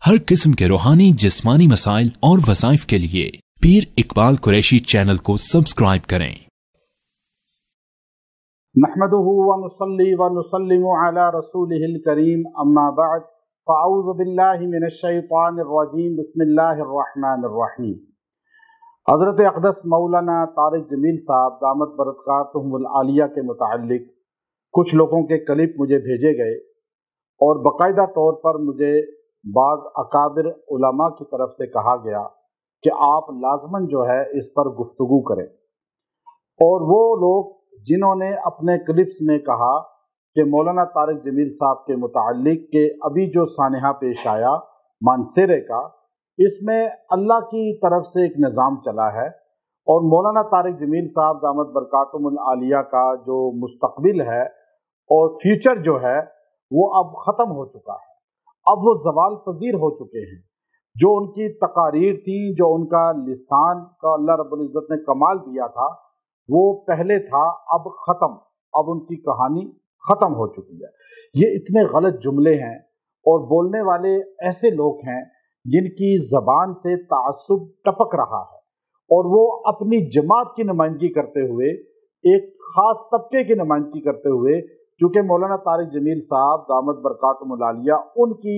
हर किस्म के रूहानी जिस्मानी मसाइल और वज़ाइफ के लिए पीर इकबाल कुरैशी चैनल को सब्सक्राइब करें। नहमदुहु व नुसल्ली व नुसल्लिमु अला रसूलिहिल करीम अम्मा बअद फ़अऊज़ु बिल्लाहि मिनश शैतानिर रजीम बिस्मिल्लाहिर रहमानिर रहीम। हज़रत अक़दस मौलाना तारिक जमील साहब दामत बरक़ातुहुमुल आलिया के मुताल्लिक़ कुछ लोगों के क्लिप मुझे भेजे गए और बाकायदा तौर पर मुझे बाज़ अकाबिर उलमा की तरफ से कहा गया कि आप लाज़मन जो है इस पर गुफ्तगू करें। और वो लोग जिन्होंने अपने क्लिप्स में कहा कि मौलाना तारिक जमील साहब के मुताल्लिक़ के अभी जो सानहा पेश आया मानसेरे का, इसमें अल्लाह की तरफ से एक निज़ाम चला है और मौलाना तारिक जमील साहब दामत बरक़ातुहुमुल आलिया का जो मुस्तक़बिल है और फ्यूचर जो है वो अब ख़त्म हो चुका है। अब वो ज़वाल पजीर हो चुके हैं। जो उनकी तकारीर थी, जो उनका लिसान का अल्लाह रब्बुल इज़्ज़त ने कमाल दिया था, वो पहले था, अब ख़त्म। अब उनकी कहानी ख़त्म हो चुकी है। ये इतने गलत जुमले हैं और बोलने वाले ऐसे लोग हैं जिनकी ज़बान से ताअस्सुब टपक रहा है और वो अपनी जमात की नुमाइंदगी करते हुए, एक ख़ास तबके की नुमाइंदगी करते हुए, चूँकि मौलाना तारिक जमील साहब दामत बरक़ातुहुमुल आलिया उनकी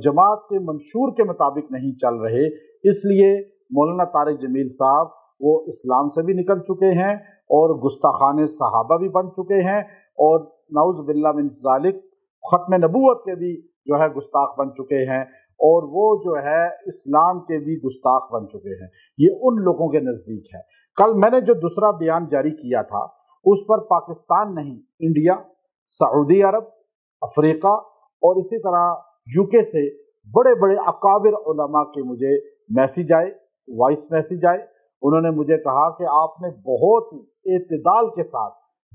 जमात के मंशूर के मुताबिक नहीं चल रहे, इसलिए मौलाना तारिक जमील साहब वो इस्लाम से भी निकल चुके हैं और गुस्ताखाने सहाबा भी बन चुके हैं और नाउज़ बिल्लाह मिन ज़ालिक ख़त्म नबूवत के भी जो है गुस्ताख बन चुके हैं और वो जो है इस्लाम के भी गुस्ताख बन चुके हैं। ये उन लोगों के नज़दीक है। कल मैंने जो दूसरा बयान जारी किया था उस पर पाकिस्तान नहीं, इंडिया, सऊदी अरब, अफ्रीका और इसी तरह यूके से बड़े बड़े अकाबिर उलमा के मुझे मैसेज आए, वॉइस मैसेज आए। उन्होंने मुझे कहा कि आपने बहुत ही एतदाल के साथ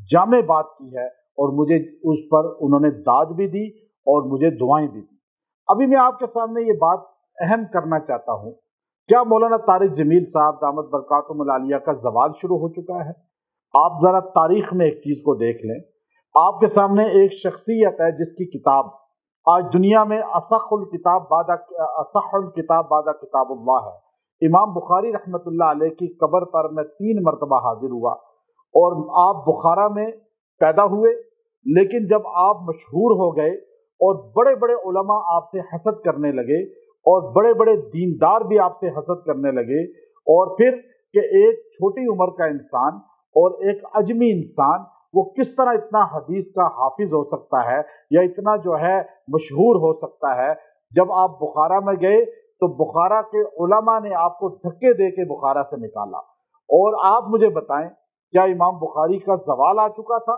जामे बात की है और मुझे उस पर उन्होंने दाद भी दी और मुझे दुआएं भी दी। अभी मैं आपके सामने ये बात अहम करना चाहता हूँ, क्या मौलाना तारिक जमील साहब दामत बरक़ातुहुमुल आलिया का ज़वाल शुरू हो चुका है? आप ज़रा तारीख़ में एक चीज़ को देख लें। आपके सामने एक शख्सियत है जिसकी किताब आज दुनिया में असहुल किताब बादा किताबुल्लाह है। इमाम बुखारी रहमतुल्लाह अलैह की कब्र पर मैं 3 मरतबा हाजिर हुआ और आप बुखारा में पैदा हुए, लेकिन जब आप मशहूर हो गए और बड़े बड़े उलमा आपसे हसद करने लगे और बड़े बड़े दीनदार भी आपसे हसद करने लगे और फिर कि एक छोटी उम्र का इंसान और एक अजमी इंसान वो किस तरह इतना हदीस का हाफिज हो सकता है या इतना जो है मशहूर हो सकता है। जब आप बुखारा में गए तो बुखारा के उलमा ने आपको धक्के दे के बुखारा से निकाला। और आप मुझे बताएं, क्या इमाम बुखारी का ज़वाल आ चुका था?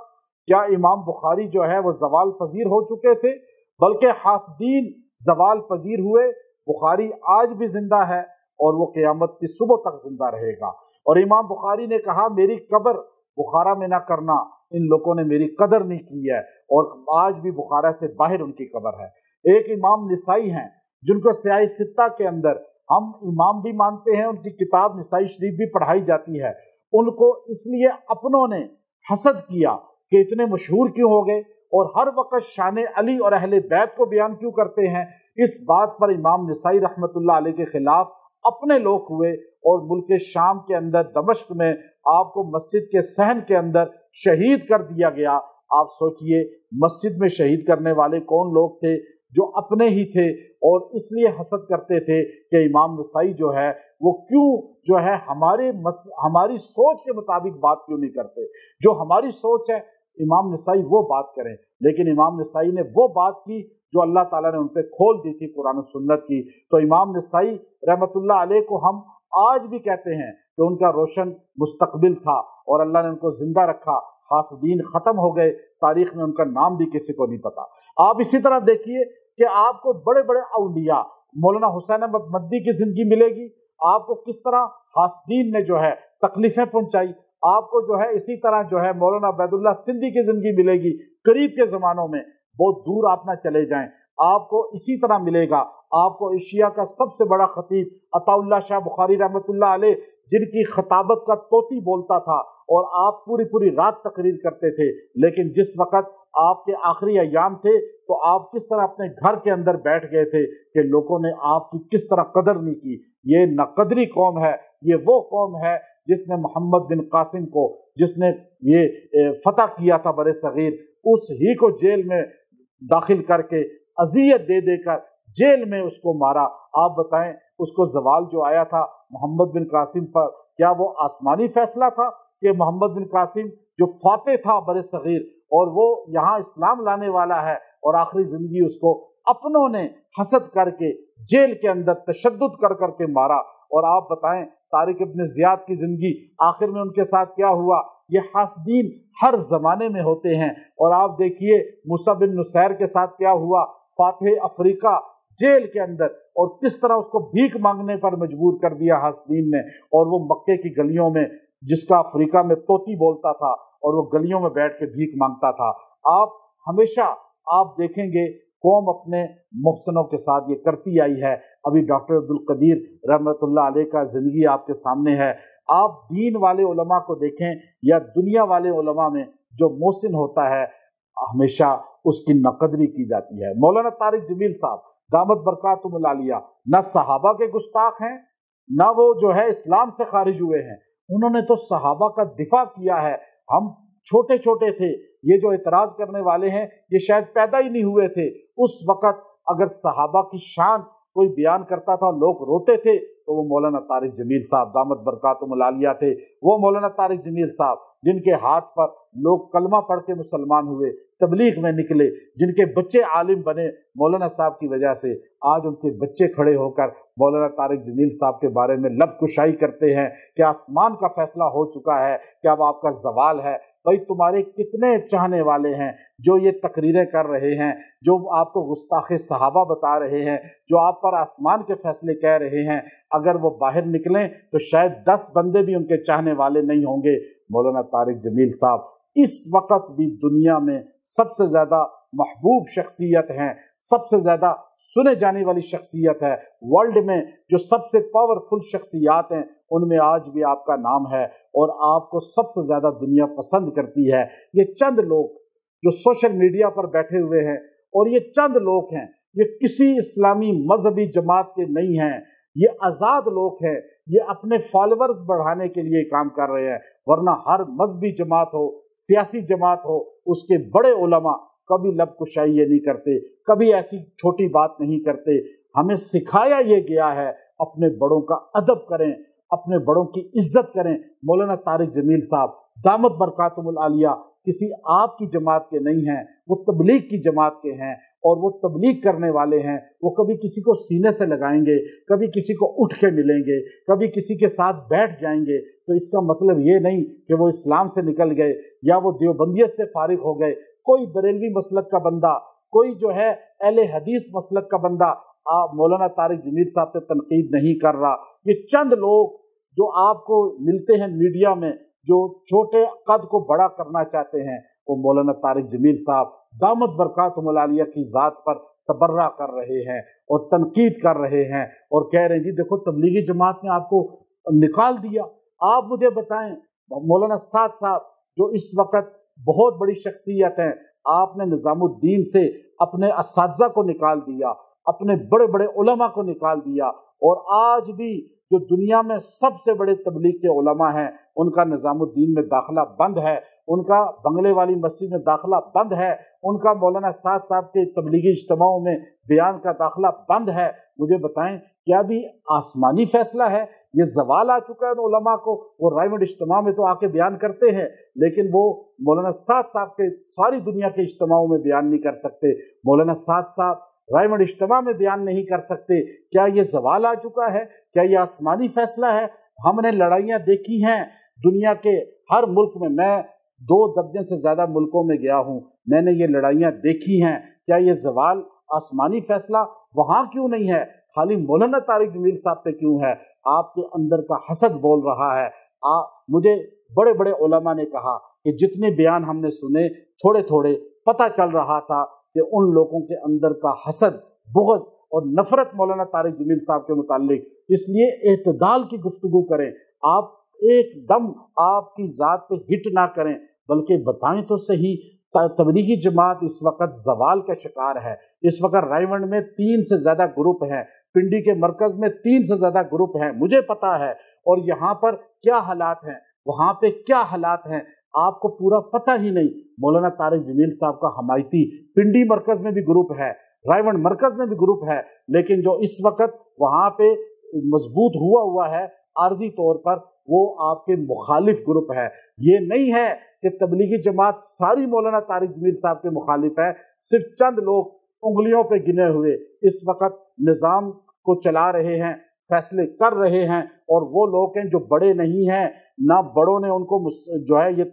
क्या इमाम बुखारी जो है वो ज़वाल पजीर हो चुके थे? बल्कि हासदीन ज़वाल पजीर हुए। बुखारी आज भी जिंदा है और वो क़यामत की सुबह तक जिंदा रहेगा। और इमाम बुखारी ने कहा, मेरी कब्र बुखारा में ना करना, इन लोगों ने मेरी कदर नहीं की है और आज भी बुखारा से बाहर उनकी कब्र है। एक इमाम निसाई हैं जिनको सियाही सित्ता के अंदर हम इमाम भी मानते हैं, उनकी किताब निसाई शरीफ भी पढ़ाई जाती है। उनको इसलिए अपनों ने हसद किया कि इतने मशहूर क्यों हो गए और हर वक्त शान अली और अहले बैत को बयान क्यों करते हैं। इस बात पर इमाम निसाई रहमतुल्लाह अलैह के खिलाफ अपने लोग हुए और मुल्क शाम के अंदर दमिश्क में आपको मस्जिद के सहन के अंदर शहीद कर दिया गया। आप सोचिए, मस्जिद में शहीद करने वाले कौन लोग थे? जो अपने ही थे और इसलिए हसद करते थे कि इमाम निसाई जो है वो क्यों जो है हमारी सोच के मुताबिक बात क्यों नहीं करते। जो हमारी सोच है इमाम निसाई वो बात करें, लेकिन इमाम निसाई ने वो बात की जो अल्लाह ताला ने उन पे खोल दी थी कुरान और सुन्नत की। तो इमाम निसाई रहमतुल्लाह अलैह को हम आज भी कहते हैं कि उनका रोशन मुस्तकबिल था और अल्लाह ने उनको जिंदा रखा। हासदीन ख़त्म हो गए, तारीख में उनका नाम भी किसी को नहीं पता। आप इसी तरह देखिए कि आपको बड़े बड़े औलिया मौलाना हुसैन अहमद मद्दी की ज़िंदगी मिलेगी, आपको किस तरह हासदीन ने जो है तकलीफ़ें पहुँचाई। आपको जो है इसी तरह जो है मौलाना अबैदुल्लाह सिंधी की ज़िंदगी मिलेगी। करीब के ज़मानों में, बहुत दूर आप ना चले जाएं, आपको इसी तरह मिलेगा। आपको एशिया का सबसे बड़ा खतीब अताउल्लाह शाह बुखारी रहमतुल्लाह अलैह जिनकी खताबत का तोती बोलता था और आप पूरी पूरी रात तकरीर करते थे, लेकिन जिस वक़्त आपके आखिरी अय्याम थे तो आप किस तरह अपने घर के अंदर बैठ गए थे कि लोगों ने आपकी किस तरह कदर नहीं की। ये नाकदरी कौम है, ये वो कौम है जिसने मोहम्मद बिन कासिम को, जिसने ये फतह किया था बरे सगीर, उस ही को जेल में दाखिल करके अजियत दे देकर जेल में उसको मारा। आप बताएं, उसको जवाल जो आया था मोहम्मद बिन कासिम पर, क्या वो आसमानी फैसला था कि मोहम्मद बिन कासिम जो फाते था बरे सगीर और वो यहाँ इस्लाम लाने वाला है, और आखिरी जिंदगी उसको अपनों ने हसद करके जेल के अंदर तशद्दुद कर करके मारा। और आप बताएं तारिक इब्न ज़ियाद की जिंदगी आखिर में उनके साथ क्या हुआ। ये हासदीन हर जमाने में होते हैं। और आप देखिए मूसा बिन नुसैर के साथ क्या हुआ, फातिह अफ्रीका जेल के अंदर, और किस तरह उसको भीख मांगने पर मजबूर कर दिया हासदीन ने। और वो मक्के की गलियों में, जिसका अफ्रीका में तोती बोलता था, और वो गलियों में बैठ के भीख मांगता था। आप हमेशा आप देखेंगे कौम अपने मुहसनों के साथ ये करती आई है। अभी डॉक्टर अब्दुल कदीर रहमतुल्लाह अलैह का ज़िंदगी आपके सामने है। आप दीन वाले उलमा को देखें या दुनिया वाले उलमा में जो मोहसिन होता है हमेशा उसकी नकदरी की जाती है। मौलाना तारिक जमील साहब दामत बरकातुहुल आलिया न सहाबा के गुस्ताख हैं, न वो जो है इस्लाम से खारिज हुए हैं। उन्होंने तो सहाबा का दिफा किया है। हम छोटे छोटे थे, ये जो इतराज करने वाले हैं ये शायद पैदा ही नहीं हुए थे उस वक़्त। अगर सहाबा की शान कोई बयान करता था लोग रोते थे तो वो मौलाना तारिक जमील साहब दामत बरकातुहुल आलिया थे। वो मौलाना तारिक जमील साहब जिनके हाथ पर लोग कलमा पढ़ के मुसलमान हुए, तबलीग में निकले, जिनके बच्चे आलिम बने मौलाना साहब की वजह से। आज उनके बच्चे खड़े होकर मौलाना तारिक जमील साहब के बारे में लब कुशाई करते हैं कि आसमान का फैसला हो चुका है, कि अब आपका जवाल है। भाई तुम्हारे कितने चाहने वाले हैं जो ये तकरीरें कर रहे हैं, जो आपको गुस्ताखे सहाबा बता रहे हैं, जो आप पर आसमान के फैसले कह रहे हैं। अगर वो बाहर निकलें तो शायद 10 बंदे भी उनके चाहने वाले नहीं होंगे। मौलाना तारिक जमील साहब इस वक्त भी दुनिया में सबसे ज़्यादा महबूब शख्सियत हैं, सबसे ज़्यादा सुने जाने वाली शख्सियत है। वर्ल्ड में जो सबसे पावरफुल शख्सियात हैं उनमें आज भी आपका नाम है, और आपको सबसे ज़्यादा दुनिया पसंद करती है। ये चंद लोग जो सोशल मीडिया पर बैठे हुए हैं, और ये चंद लोग हैं, ये किसी इस्लामी मजहबी जमात के नहीं हैं, ये आज़ाद लोग हैं, ये अपने फॉलोअर्स बढ़ाने के लिए काम कर रहे हैं। वरना हर मजहबी जमात हो, सियासी जमात हो, उसके बड़े उलमा कभी लब कुशाई ये नहीं करते, कभी ऐसी छोटी बात नहीं करते। हमें सिखाया ये गया है अपने बड़ों का अदब करें, अपने बड़ों की इज्जत करें। मौलाना तारिक जमील साहब दामत बरकातुहुल आलिया किसी आपकी जमात के नहीं हैं, वो तबलीग की जमात के हैं, और वो तबलीग करने वाले हैं। वो कभी किसी को सीने से लगाएंगे, कभी किसी को उठ के मिलेंगे, कभी किसी के साथ बैठ जाएंगे। तो इसका मतलब ये नहीं कि वो इस्लाम से निकल गए या वो देवबंदियत से फारिग हो गए। कोई बरेलवी मसलक का बंदा, कोई जो है अहले हदीस मसलक का बंदा मौलाना तारिक जमील साहब पे तनकीद नहीं कर रहा। ये चंद लोग जो आपको मिलते हैं मीडिया में, जो छोटे कद को बड़ा करना चाहते हैं, वो मौलाना तारिक जमील साहब दामत बरकातुहुल आलिया की ज़ात पर तबर्रा कर रहे हैं और तनकीद कर रहे हैं, और कह रहे हैं जी देखो तबलीगी जमात ने आपको निकाल दिया। आप मुझे बताएं मौलाना साद साहब जो इस वक्त बहुत बड़ी शख्सियत हैं, आपने निज़ामुद्दीन से अपने असातिज़ा को निकाल दिया, अपने बड़े बड़े उलमा को निकाल दिया, और आज भी जो दुनिया में सबसे बड़े तबलीग के उलमा हैं उनका निज़ामुद्दीन में दाखिला बंद है, उनका बंगले वाली मस्जिद में दाखिला बंद है, उनका मौलाना साद साहब के तबलीगी इज्तिमाओं में बयान का दाखिला बंद है। मुझे बताएं क्या भी आसमानी फैसला है? ये जवाल आ चुका है उलमा को। वो रायमंड इज्तिमा में तो आके बयान करते हैं, लेकिन वो मौलाना साद साहब के सारी दुनिया के इज्तिमाओं में बयान नहीं कर सकते। मौलाना साद साहब रायमंड इज्तिमा में बयान नहीं कर सकते। क्या ये जवाल आ चुका है? क्या ये आसमानी फैसला है? हमने लड़ाइयाँ देखी हैं दुनिया के हर मुल्क में। मैं 2 दर्जन से ज़्यादा मुल्कों में गया हूँ, मैंने ये लड़ाइयाँ देखी हैं। क्या ये जवाल आसमानी फैसला वहाँ क्यों नहीं है? खाली मौलाना तारिक जमील साहब पे क्यों है? आपके अंदर का हसद बोल रहा है। मुझे बड़े बड़े उलमा ने कहा कि जितने बयान हमने सुने थोड़े थोड़े पता चल रहा था कि उन लोगों के अंदर का हसद, बुग़्ज़ और नफ़रत मौलाना तारिक जमील साहब के मुताल्लिक। इसलिए एतदाल की गुफ्तगू करें। आप एकदम आपकी ज़ात पे हिट ना करें, बल्कि बताएं तो सही। तबलीगी जमात इस वक्त जवाल का शिकार है। इस वक्त रायवंड में 3 से ज़्यादा ग्रुप हैं, पिंडी के मरकज़ में 3 से ज़्यादा ग्रुप हैं, मुझे पता है। और यहाँ पर क्या हालात हैं, वहाँ पे क्या हालात हैं, आपको पूरा पता ही नहीं। मौलाना तारिक जमील साहब का हमायती पिंडी मरकज़ में भी ग्रुप है, रायवंड मरकज़ में भी ग्रुप है, लेकिन जो इस वक्त वहाँ पे मजबूत हुआ है आर्जी तौर पर, वो आपके मुखालिफ ग्रुप है। ये नहीं है कि तबलीगी जमात सारी मौलाना तारिक जमील साहब के मुखालिफ है। सिर्फ चंद लोग उंगलियों पे गिने हुए इस वक्त निज़ाम को चला रहे हैं, फैसले कर रहे हैं, और वो लोग हैं जो बड़े नहीं हैं, ना बड़ों ने उनको जो है ये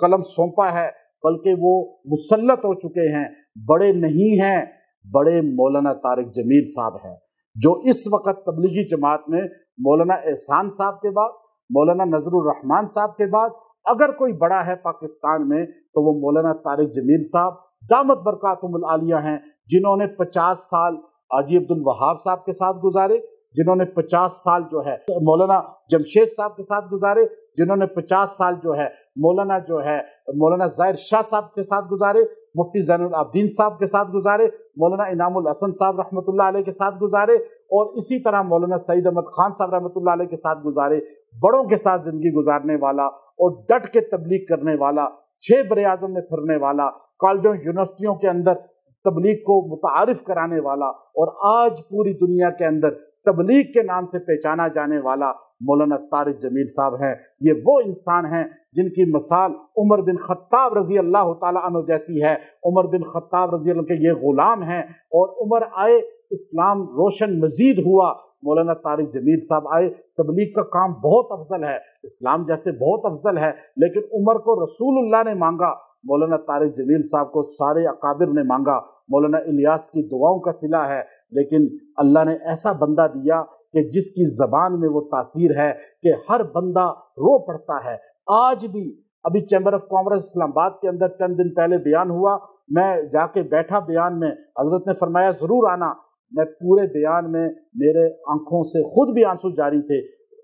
कलम सौंपा है, बल्कि वो मुसल्लत हो चुके हैं। बड़े नहीं हैं, बड़े मौलाना तारिक जमील साहब हैं, जो इस वक्त तबलीगी जमात में मौलाना एहसान साहब के बाद, मौलाना नजरुर रहमान साहब के बाद अगर कोई बड़ा है पाकिस्तान में तो वो मौलाना तारिक जमील साहब दामत बरकातुहुल आलिया हैं, जिन्होंने 50 साल हाजी अब्दुल वहाब साहब के साथ गुजारे, जिन्होंने 50 साल जो है मौलाना जमशेद साहब के साथ गुजारे, जिन्होंने 50 साल जो है मौलाना ज़ाहिर शाह साहब के साथ गुजारे, मुफ्ती ज़ैनुल आबिदीन साहब के साथ गुजारे, मौलाना इनामुल हसन साहब रहमतुल्लाह अलैह के साथ गुजारे, और इसी तरह मौलाना सईद अहमद खान साहब रहमतुल्लाह अलैह के साथ गुजारे। बड़ों के साथ ज़िंदगी गुजारने वाला और डट के तबलीग करने वाला, 6 बरे-आज़म में फिरने वाला, कॉलेजों यूनिवर्सिटियों के अंदर तबलीग को मुतारिफ कराने वाला, और आज पूरी दुनिया के अंदर तबलीग के नाम से पहचाना जाने वाला मौलाना तारिक जमील साहब हैं। ये वो इंसान हैं जिनकी मिसाल उमर बिन खत्ताब रजी अल्लाह ताला अन्हु जैसी है। उमर बिन खत्ताब रजी अल्लाह के ये गुलाम हैं, और उमर आए, इस्लाम रोशन मजीद हुआ, मौलाना तारिक जमील साहब आए। तबलीग का काम बहुत अफजल है, इस्लाम जैसे बहुत अफजल है, लेकिन उमर को रसूलुल्लाह ने मांगा, मौलाना तारिक जमील साहब को सारे अकाबिर ने मांगा। मौलाना इलियास की दुआओं का सिला है, लेकिन अल्लाह ने ऐसा बंदा दिया कि जिसकी ज़बान में वो तासीर है कि हर बंदा रो पड़ता है। आज भी अभी चैम्बर ऑफ कॉमर्स इस्लामाबाद के अंदर चंद दिन पहले बयान हुआ, मैं जाके बैठा बयान में, हजरत ने फरमाया ज़रूर आना। मैं पूरे बयान में मेरे आंखों से खुद भी आंसू जारी थे।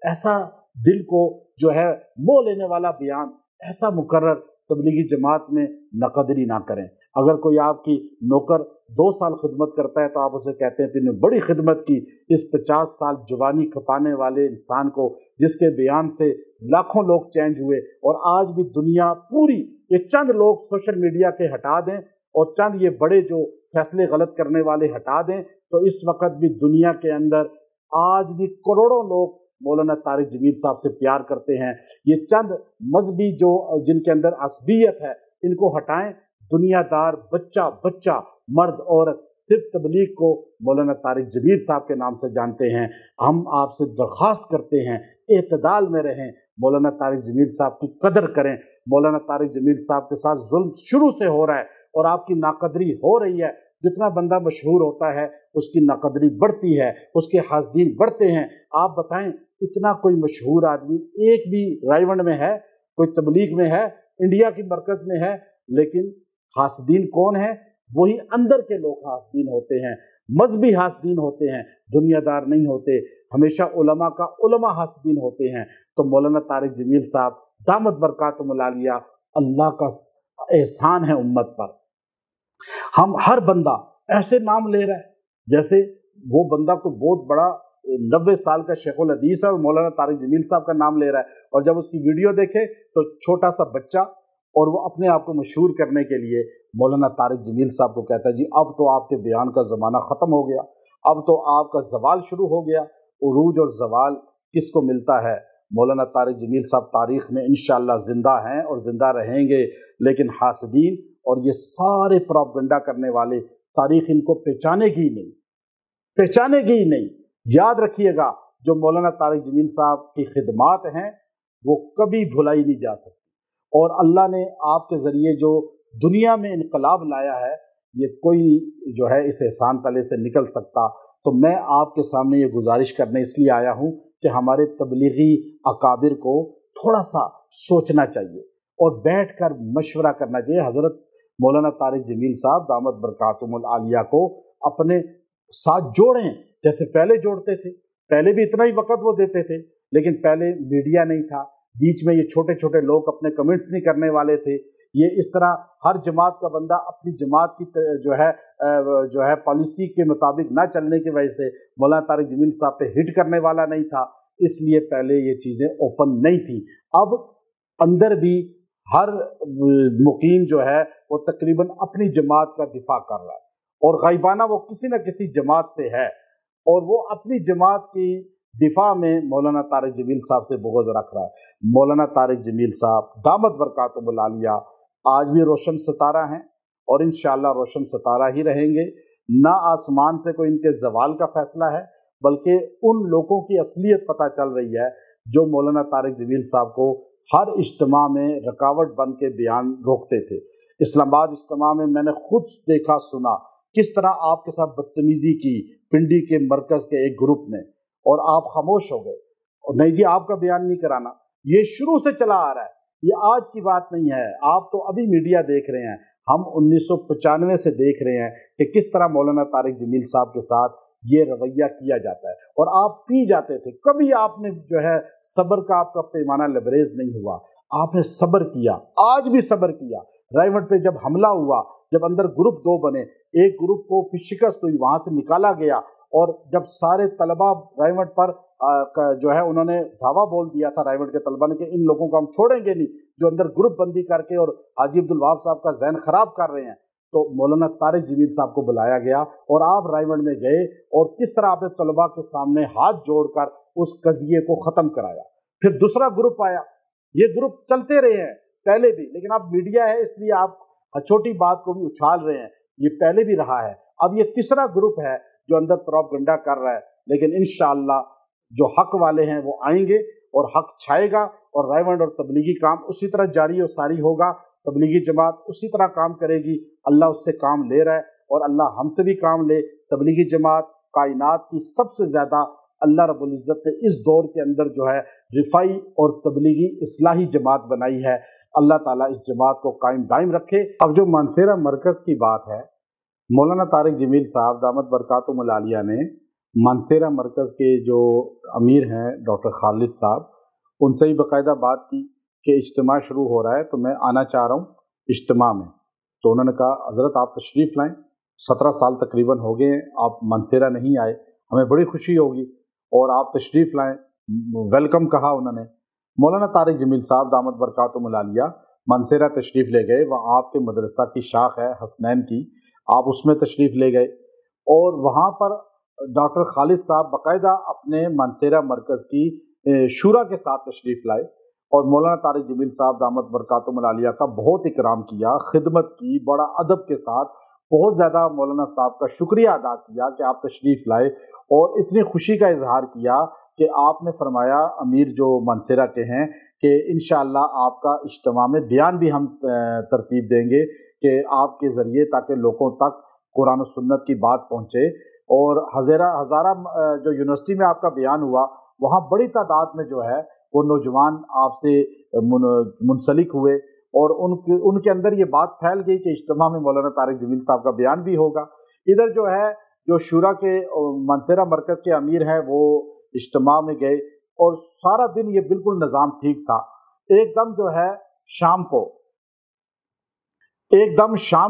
ऐसा दिल को जो है मोह लेने वाला बयान, ऐसा मुकर्रर तबलीगी जमात में नकदरी ना करें। अगर कोई आपकी नौकर 2 साल खिदमत करता है तो आप उसे कहते हैं तुमने बड़ी खिदमत की। इस 50 साल जवानी खपाने वाले इंसान को, जिसके बयान से लाखों लोग चेंज हुए, और आज भी दुनिया पूरी, ये चंद लोग सोशल मीडिया के हटा दें और चंद ये बड़े जो फैसले गलत करने वाले हटा दें, तो इस वक्त भी दुनिया के अंदर आज भी करोड़ों लोग मौलाना तारिक जमील साहब से प्यार करते हैं। ये चंद मजहबी जो जिनके अंदर असबियत है, इनको हटाएं। दुनियादार बच्चा बच्चा, मर्द औरत सिर्फ तबलीग को मौलाना तारिक जमील साहब के नाम से जानते हैं। हम आपसे दरख्वास्त करते हैं, एतदाल में रहें, मौलाना तारिक जमील साहब की कदर करें। मौलाना तारिक जमील साहब के साथ जुल्म शुरू से हो रहा है और आपकी नाकदरी हो रही है। जितना बंदा मशहूर होता है उसकी नाकदरी बढ़ती है, उसके हासदीन बढ़ते हैं। आप बताएं, इतना कोई मशहूर आदमी एक भी रायवंड में है, कोई तबलीग में है, इंडिया की मरकज़ में है, लेकिन हासदीन कौन है? वही अंदर के लोग हासदीन होते हैं, मजहबी हासदीन होते हैं, दुनियादार नहीं होते। हमेशा उलमा का उलमा हासदीन होते हैं। तो मौलाना तारिक जमील साहब दामत बरकातुहुल आलिया, अल्लाह का एहसान है उम्मत पर। हम हर बंदा ऐसे नाम ले रहा है जैसे वो बंदा को बहुत बड़ा 90 साल का शेखुल हदीस है और मौलाना तारिक जमील साहब का नाम ले रहा है, और जब उसकी वीडियो देखे तो छोटा सा बच्चा, और वो अपने आप को मशहूर करने के लिए मौलाना तारिक जमील साहब को कहता है जी अब तो आपके बयान का ज़माना ख़त्म हो गया, अब तो आपका जवाल शुरू हो गया। उरूज और जवाल किसको मिलता है? मौलाना तारिक जमील साहब तारीख़ में इंशाअल्लाह ज़िंदा हैं और ज़िंदा रहेंगे, लेकिन हासदीन और ये सारे प्रोपगंडा करने वाले तारीख़ इनको पहचानेगी ही नहीं, पहचानेगी ही नहीं। याद रखिएगा, जो मौलाना तारिक जमील साहब की खिदमात हैं वो कभी भुलाई नहीं जा सकती, और अल्लाह ने आपके ज़रिए जो दुनिया में इनकलाब लाया है, ये कोई जो है इस एहसान तले से निकल सकता। तो मैं आपके सामने ये गुजारिश करने इसलिए आया हूँ कि हमारे तबलीगी अकाबिर को थोड़ा सा सोचना चाहिए और बैठकर मशवरा करना चाहिए। हज़रत मौलाना तारिक जमील साहब दामत बरकातुहुल आलिया को अपने साथ जोड़ें, जैसे पहले जोड़ते थे। पहले भी इतना ही वक़्त वो देते थे, लेकिन पहले मीडिया नहीं था, बीच में ये छोटे छोटे लोग अपने कमेंट्स नहीं करने वाले थे। ये इस तरह हर जमात का बंदा अपनी जमात की जो है पॉलिसी के मुताबिक ना चलने की वजह से मौलाना तारिक जमील साहब पे हिट करने वाला नहीं था, इसलिए पहले ये चीज़ें ओपन नहीं थी। अब अंदर भी हर मुकीम जो है वो तकरीबन अपनी जमात का दिफा कर रहा है, और गायबाना वो किसी न किसी जमात से है, और वो अपनी जमात की दिफा में मौलाना तारिक जमील साहब से बुग़्ज़ रख रहा है। मौलाना तारिक जमील साहब दामत बरकातुहुल आलिया आज भी रोशन सितारा हैं, और इंशाअल्लाह रोशन सितारा ही रहेंगे। ना आसमान से कोई इनके ज़वाल का फैसला है, बल्कि उन लोगों की असलियत पता चल रही है जो मौलाना तारिक जमील साहब को हर इज्तिमा में रुकावट बन के बयान रोकते थे। इस्लामाबाद इज्तिमा में मैंने खुद देखा सुना किस तरह आपके साथ बदतमीज़ी की पिंडी के मरकज़ के एक ग्रुप ने, और आप खामोश हो गए और नहीं जी आपका बयान नहीं कराना। ये शुरू से चला आ रहा है, ये आज की बात नहीं है। आप तो अभी मीडिया देख रहे हैं, हम 1995 से देख रहे हैं कि किस तरह मौलाना तारिक जमील साहब के साथ ये रवैया किया जाता है, और आप पी जाते थे। कभी आपने जो है सब्र का आपका पैमाना लबरेज नहीं हुआ, आपने सब्र किया, आज भी सब्र किया। रायवट पे जब हमला हुआ, जब अंदर ग्रुप दो बने, एक ग्रुप को फिर शिकस्त हुई, वहाँ से निकाला गया, और जब सारे तलबा रायवट पर जो है उन्होंने धावा बोल दिया था रायवट के तलबा ने कि इन लोगों को हम छोड़ेंगे नहीं, जो अंदर ग्रुप बंदी करके और हाजी अब्दुल वहाब साहब का जहन खराब कर रहे हैं, तो मौलाना तारिक जमील साहब को बुलाया गया और आप रायवट में गए, और किस तरह आपने तलबा के सामने हाथ जोड़कर उस कज़िये को ख़त्म कराया। फिर दूसरा ग्रुप आया, ये ग्रुप चलते रहे हैं पहले भी, लेकिन अब मीडिया है इसलिए आप छोटी बात को भी उछाल रहे हैं, ये पहले भी रहा है। अब ये तीसरा ग्रुप है जो अंदर प्रोपगंडा कर रहा है, लेकिन इंशाअल्लाह जो हक वाले हैं वो आएंगे और हक छाएगा, और रायवंड और तबलीगी काम उसी तरह जारी और सारी होगा। तबलीगी जमात उसी तरह काम करेगी, अल्लाह उससे काम ले रहा है और अल्लाह हमसे भी काम ले। तबलीगी जमात कायनात की सबसे ज़्यादा अल्लाह रब्बुल इज़्ज़त ने इस दौर के अंदर जो है रिफाई और तबलीगी इस्लाही जमात बनाई है। अल्लाह ताला इस जमात को कायम दायम रखे। अब जो मानसेरा मरकज़ की बात है, मौलाना तारिक जमील साहब दामत बरकातुहुल आलिया ने मानसेरा मरकज़ के जो अमीर हैं डॉक्टर खालिद साहब, उनसे ही बाकायदा बात की कि इज्तिमा शुरू हो रहा है तो मैं आना चाह रहा हूँ इज्तिमा में। तो उन्होंने कहा हज़रत आप तशरीफ़ लाएँ, 17 साल तकरीबन हो गए आप मानसेरा नहीं आए, हमें बड़ी खुशी होगी और आप तशरीफ़ लाएँ, वेलकम कहा उन्होंने। मौलाना तारिक जमील साहब दामत बरकातुहुल आलिया मानसेरा तशरीफ़ ले गए, वहाँ आपके मदरसा की शाख है हसनैन की, आप उसमें तशरीफ़ ले गए, और वहाँ पर डॉक्टर खालिद साहब बाकायदा अपने मानसेरा मरकज़ की शूरा के साथ तशरीफ़ लाए, और मौलाना तारिक जमील साहब दामत बरकातुहुल आलिया का बहुत इकराम किया, खिदमत की, बड़ा अदब के साथ, बहुत ज़्यादा मौलाना साहब का शुक्रिया अदा किया कि आप तशरीफ़ लाए, और इतनी खुशी का इजहार किया कि आपने फरमाया अमीर जो मानसेरा के हैं कि इंशाअल्लाह आपका इज्तिमा में बयान भी हम तरतीब देंगे कि आपके ज़रिए ताकि लोगों तक कुरान और सुन्नत की बात पहुँचे। और हज़ारा जो यूनिवर्सिटी में आपका बयान हुआ, वहाँ बड़ी तादाद में जो है वो नौजवान आपसे मुंसलिक हुए, और उनके अंदर ये बात फैल गई कि इज्तिमा में मौलाना तारिक जमील साहब का बयान भी होगा। इधर जो है जो शूरा के मानसेरा मरकज़ के अमीर हैं वो इज्तिमा में गए, और सारा दिन ये बिल्कुल निज़ाम ठीक था। एकदम जो है शाम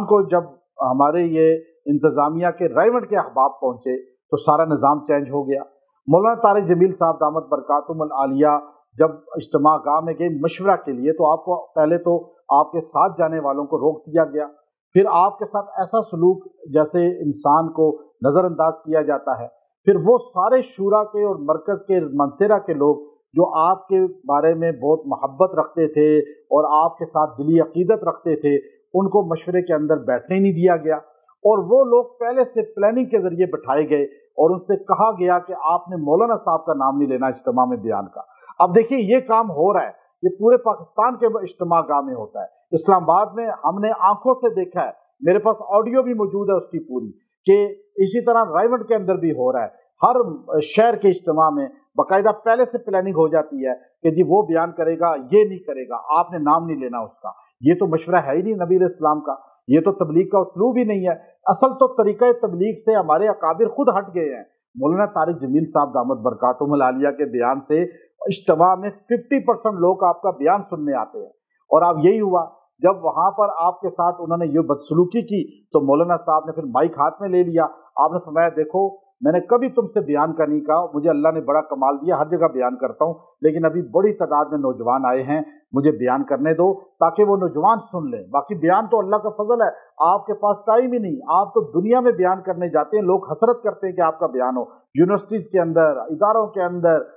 को जब हमारे ये इंतज़ामिया के रायवंड के अहबाब पहुँचे तो सारा निज़ाम चेंज हो गया। मौलाना तारिक जमील साहब दामत बरकातुहुल आलिया जब इज्तिमा गाह में गए मशवरा के लिए, तो आपको पहले तो आपके साथ जाने वालों को रोक दिया गया, फिर आपके साथ ऐसा सलूक जैसे इंसान को नज़रअंदाज किया जाता है, फिर वो सारे शूरा के और मरकज़ के मानसेरा के लोग जो आपके बारे में बहुत मोहब्बत रखते थे और आपके साथ दिली अकीदत रखते थे, उनको मशवरे के अंदर बैठने नहीं दिया गया, और वो लोग पहले से प्लानिंग के ज़रिए बिठाए गए और उनसे कहा गया कि आपने मौलाना साहब का नाम नहीं लेना इज्तिमा में बयान का। अब देखिए ये काम हो रहा है, ये पूरे पाकिस्तान के इज्तिमा गाह में होता है। इस्लामाबाद में हमने आंखों से देखा है, मेरे पास ऑडियो भी मौजूद है उसकी पूरी, कि इसी तरह रायवंड के अंदर भी हो रहा है। हर शहर के इज्तिमा में बाकायदा पहले से प्लानिंग हो जाती है कि जी वो बयान करेगा, ये नहीं करेगा, आपने नाम नहीं लेना उसका। ये तो मशवरा है ही नहीं नबी इस्लाम का, ये तो तबलीग का उसलूब ही नहीं है। असल तो तरीक़ा तबलीग से हमारे अकाबिर खुद हट गए हैं, मौलाना तारिक जमील साहब दामद बरकातुहुल आलिया के बयान से इज्तिमा में 50% लोग आपका बयान सुनने आते हैं। और अब यही हुआ, जब वहाँ पर आपके साथ उन्होंने ये बदसलूकी की तो मौलाना साहब ने फिर माइक हाथ में ले लिया। आपने फरमाया, देखो मैंने कभी तुमसे बयान का नहीं कहा, मुझे अल्लाह ने बड़ा कमाल दिया, हर जगह बयान करता हूँ, लेकिन अभी बड़ी तादाद में नौजवान आए हैं, मुझे बयान करने दो ताकि वो नौजवान सुन लें। बाकी बयान तो अल्लाह का फजल है, आपके पास टाइम ही नहीं, आप तो दुनिया में बयान करने जाते हैं, लोग हसरत करते हैं कि आपका बयान हो। यूनिवर्सिटीज़ के अंदर, इदारों के अंदर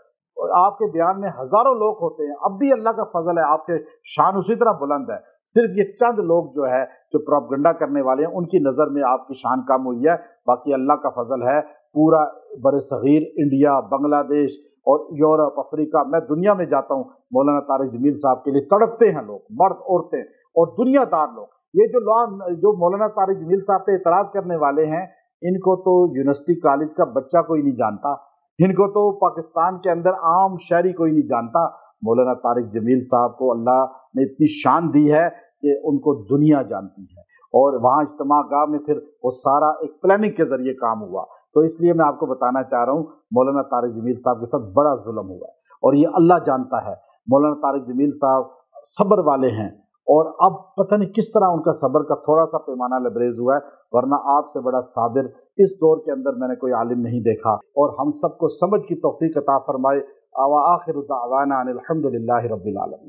आपके बयान में हज़ारों लोग होते हैं, अब भी अल्लाह का फजल है, आपके शान उसी तरह बुलंद है। सिर्फ ये चंद लोग जो है जो प्रोपगंडा करने वाले हैं, उनकी नज़र में आपकी शान कम हुई है। बाकी अल्लाह का फजल है, पूरा बरसगीर इंडिया, बांग्लादेश और यूरोप, अफ्रीका, मैं दुनिया में जाता हूँ, मौलाना तारिक जमील साहब के लिए तड़पते हैं लोग, मर्द, औरतें और दुनियादार लोग। ये जो मौलाना तारिक जमील साहब पे एतराज़ करने वाले हैं, इनको तो यूनिवर्सिटी कॉलेज का बच्चा कोई नहीं जानता, इनको तो पाकिस्तान के अंदर आम शहरी कोई नहीं जानता। मौलाना तारिक जमील साहब को अल्लाह ने इतनी शान दी है कि उनको दुनिया जानती है। और वहाँ इज्तिमा गाह में फिर वो सारा एक प्लानिंग के ज़रिए काम हुआ। तो इसलिए मैं आपको बताना चाह रहा हूँ, मौलाना तारिक जमील साहब के साथ बड़ा जुल्म हुआ है और ये अल्लाह जानता है। मौलाना तारिक जमील साहब सब्र वाले हैं और अब पता नहीं किस तरह उनका सब्र का थोड़ा सा पैमाना लबरेज हुआ है, वरना आपसे बड़ा साबिर इस दौर के अंदर मैंने कोई आलिम नहीं देखा। और हम सबको समझ की तौफीक अता फरमाए। आखिर दावाना अनिल हम्दुलिल्लाहि रब्बिल आलमीन।